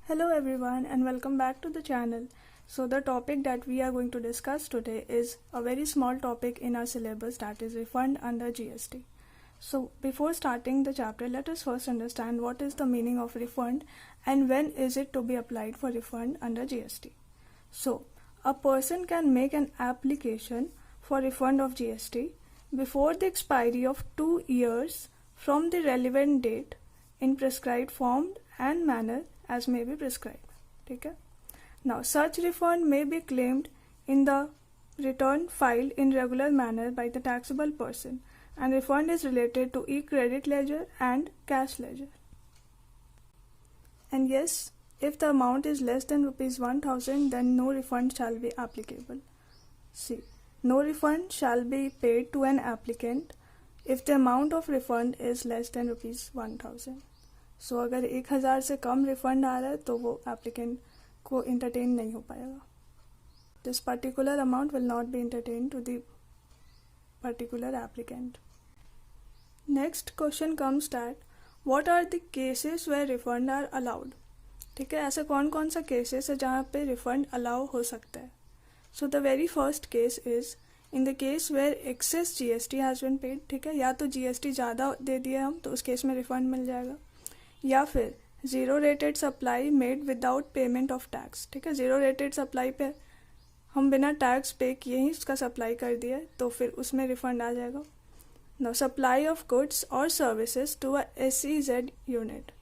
Hello everyone and welcome back to the channel. So the topic that we are going to discuss today is a very small topic in our syllabus, that is refund under GST. So before starting the chapter, let us first understand what is the meaning of refund and when is it to be applied for refund under GST. So a person can make an application for refund of GST before the expiry of 2 years from the relevant date in prescribed form and manner as may be prescribed. ठीक है. Now such refund may be claimed in the return filed in regular manner by the taxable person, and refund is related to e-credit ledger and cash ledger. And yes, if the amount is less than rupees 1000, then no refund shall be applicable. See, no refund shall be paid to an applicant if the amount of refund is less than rupees 1000. सो अगर 1000 से कम refund आ रहा है तो वो applicant को entertain नहीं हो पाएगा. This particular amount will not be entertain to the particular applicant. Next question comes that what are the cases where refund are allowed. ठीक है, ऐसे कौन कौन सा केसेस है जहाँ पे रिफंड अलाउ हो सकता है. So the very first case is in the case where excess GST has been paid. ठीक है, या तो GST ज़्यादा दे दिए हम तो उस केस में रिफंड मिल जाएगा, या फिर zero rated supply made without payment of tax. ठीक है, ज़ीरो रेटेड सप्लाई पे हम बिना टैक्स पे किए ही उसका सप्लाई कर दिया तो फिर उसमें रिफंड आ जाएगा. नाउ सप्लाई ऑफ गुड्स और services to a SEZ unit.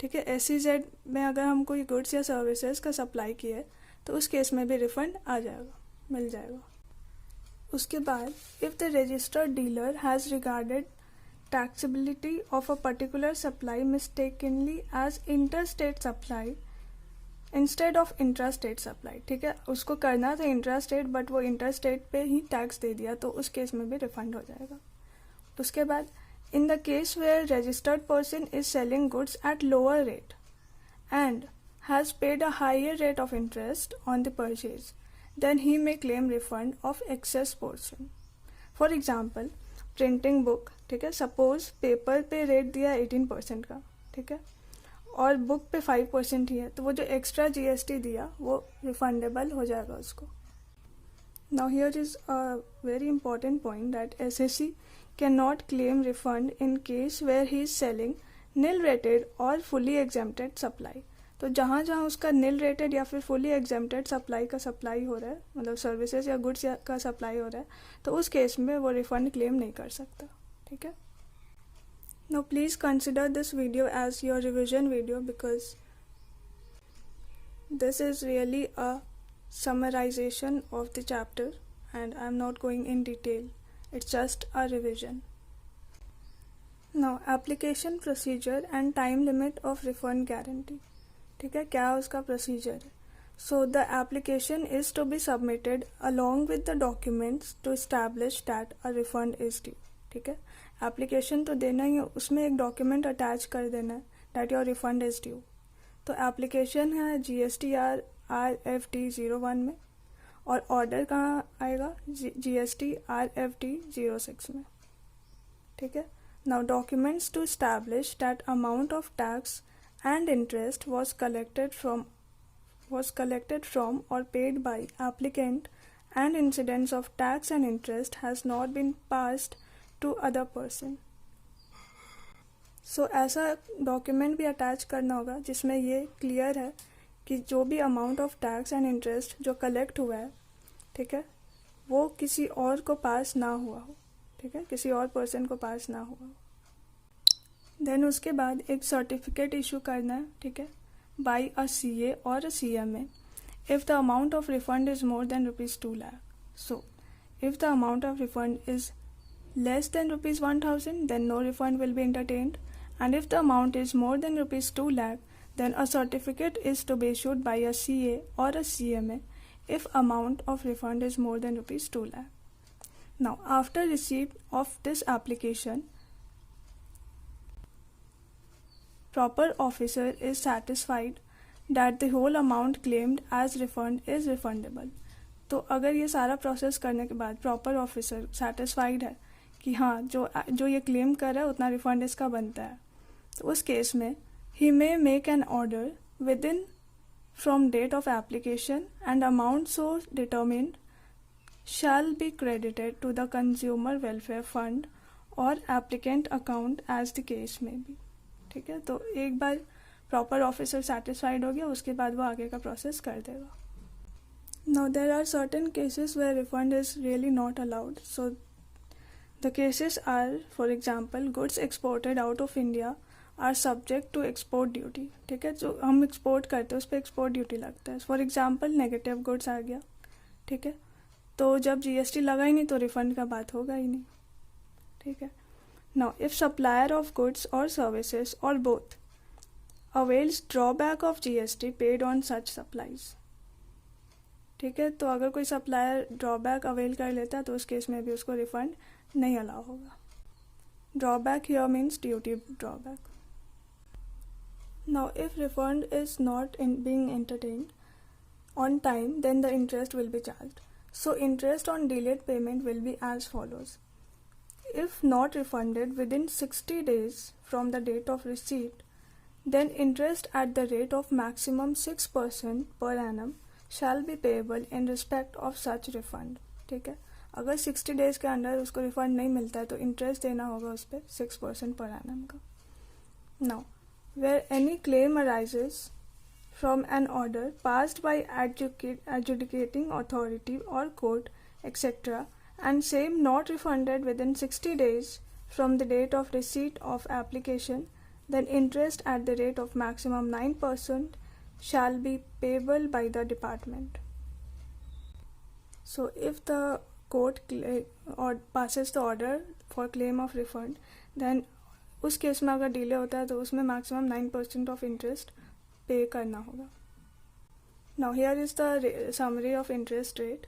ठीक है, SEZ में अगर हम कोई गुड्स या सर्विसेज का सप्लाई किए तो उस केस में भी रिफंड आ जाएगा, मिल जाएगा. उसके बाद if the registered dealer has regarded taxability of a particular supply mistakenly as interstate supply instead of intrastate supply. ठीक है, उसको करना था इंट्रास्टेट बट वो इंटरस्टेट पे ही टैक्स दे दिया तो उस केस में भी रिफंड हो जाएगा. उसके बाद in the case where registered person is selling goods at lower rate and has paid a higher rate of interest on the purchase then he may claim refund of excess portion. For example printing book. ठीक है, suppose paper पे rate दिया 18% का. ठीक है, और book पे 5% ही है तो वो जो एक्स्ट्रा GST दिया वो रिफंडेबल हो जाएगा उसको. Now here is a very important point that SSC can not claim refund in case where he is selling nil rated और फुली एग्जेम्प्टेड सप्लाई. तो जहाँ जहाँ उसका नील रेटेड या फिर फुली एग्जेम्प्टेड सप्लाई का सप्लाई हो रहा है, मतलब सर्विसेज या गुड्स का सप्लाई हो रहा है, तो उस केस में वो रिफंड क्लेम नहीं कर सकता. ठीक है. Now please consider this video as your revision video because this is really a summarization of the chapter and I am not going in detail. It's just a revision. Now application procedure and time limit of refund guarantee. ठीक है, क्या उसका procedure है. So the application is to be submitted along with the documents to establish that a refund is due. ठीक है, application तो देना ही है, उसमें एक डॉक्यूमेंट अटैच कर देना है that your refund is due. तो एप्लीकेशन है GSTR RFD 01 में और ऑर्डर कहाँ आएगा GST RFD 06 में. ठीक है. Now documents to establish that amount of tax and interest was collected from or paid by applicant and incidence of tax and interest has not been passed to other person. So ऐसा document भी attach करना होगा जिसमें ये clear है कि जो भी amount of tax and interest जो कलेक्ट हुआ है, ठीक है, वो किसी और को पास ना हुआ हो. ठीक है, किसी और पर्सन को पास ना हुआ हो. देन उसके बाद एक सर्टिफिकेट इशू करना है. ठीक है, बाई अ CA और अ CMA if the amount of refund is more than rupees 2 lakh. So if the amount of refund is less than rupees 1000, then no refund will be entertained, and if the amount is more than rupees 2 lakh, then a certificate is to be issued by a CA or a CMA if amount of refund is more than rupees 2 lakh. Now after receipt of this application, proper officer is satisfied that the whole amount claimed as refund is refundable. तो अगर ये सारा process करने के बाद proper officer satisfied है कि हाँ जो ये क्लेम कर रहा है उतना रिफंड इसका बनता है, तो उस केस में he may make an order within from date of application and amount so determined shall be credited to the consumer welfare fund or applicant account as the case may be. ठीक है, तो एक बार proper officer satisfied हो गया, उसके बाद वो आगे का प्रोसेस कर देगा. Now there are certain cases where refund is really not allowed. So the cases are, for example, goods exported out of India are subject to export duty. ठीक है, जो हम एक्सपोर्ट करते हैं उस पर एक्सपोर्ट ड्यूटी लगता है. फॉर एग्जाम्पल नेगेटिव गुड्स आ गया. ठीक है, तो जब जीएसटी लगा ही नहीं तो रिफंड का बात होगा ही नहीं. ठीक है. Now if supplier of goods और सर्विसेज और both avails drawback of GST paid on such supplies. ठीक है, तो अगर कोई सप्लायर ड्रॉबैक अवेल कर लेता है तो उस केस में भी उसको रिफंड नहीं अलाउ होगा. Drawback here means duty drawback. Now if refund is not being entertained on time, then the interest will be charged. So interest on delayed payment will be as follows. If not refunded within 60 days from the date of receipt, then interest at the rate of maximum 6% per annum shall be payable in respect of such refund. ठीक है, अगर 60 days के अंदर उसको refund नहीं मिलता है तो इंटरेस्ट देना होगा उस पर 6% पर एनम का. Now where any claim arises from an order passed by adjudicating authority or court, etc., and same not refunded within 60 days from the date of receipt of application, then interest at the rate of maximum 9% shall be payable by the department. So if the court passes the order for claim of refund, then उस case में अगर delay होता है तो उसमें maximum 9% of interest पे करना होगा. Now here is the summary of interest rate.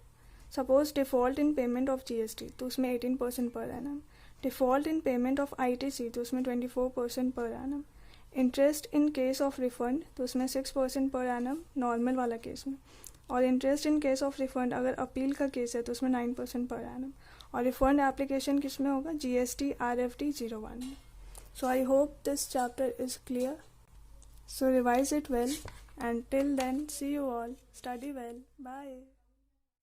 Suppose default in payment of GST तो उसमें 18% per annum. Default in payment of ITC तो उसमें 24% per annum. Interest in case of refund तो उसमें 6% per annum normal वाला case में. और interest in case of refund अगर अपील का केस है तो उसमें 9% पर एनम. और रिफंड एप्लीकेशन किस में होगा? GST RFD 01 में. So I hope this chapter is clear. So revise it well and till then see you all. Study well. Bye.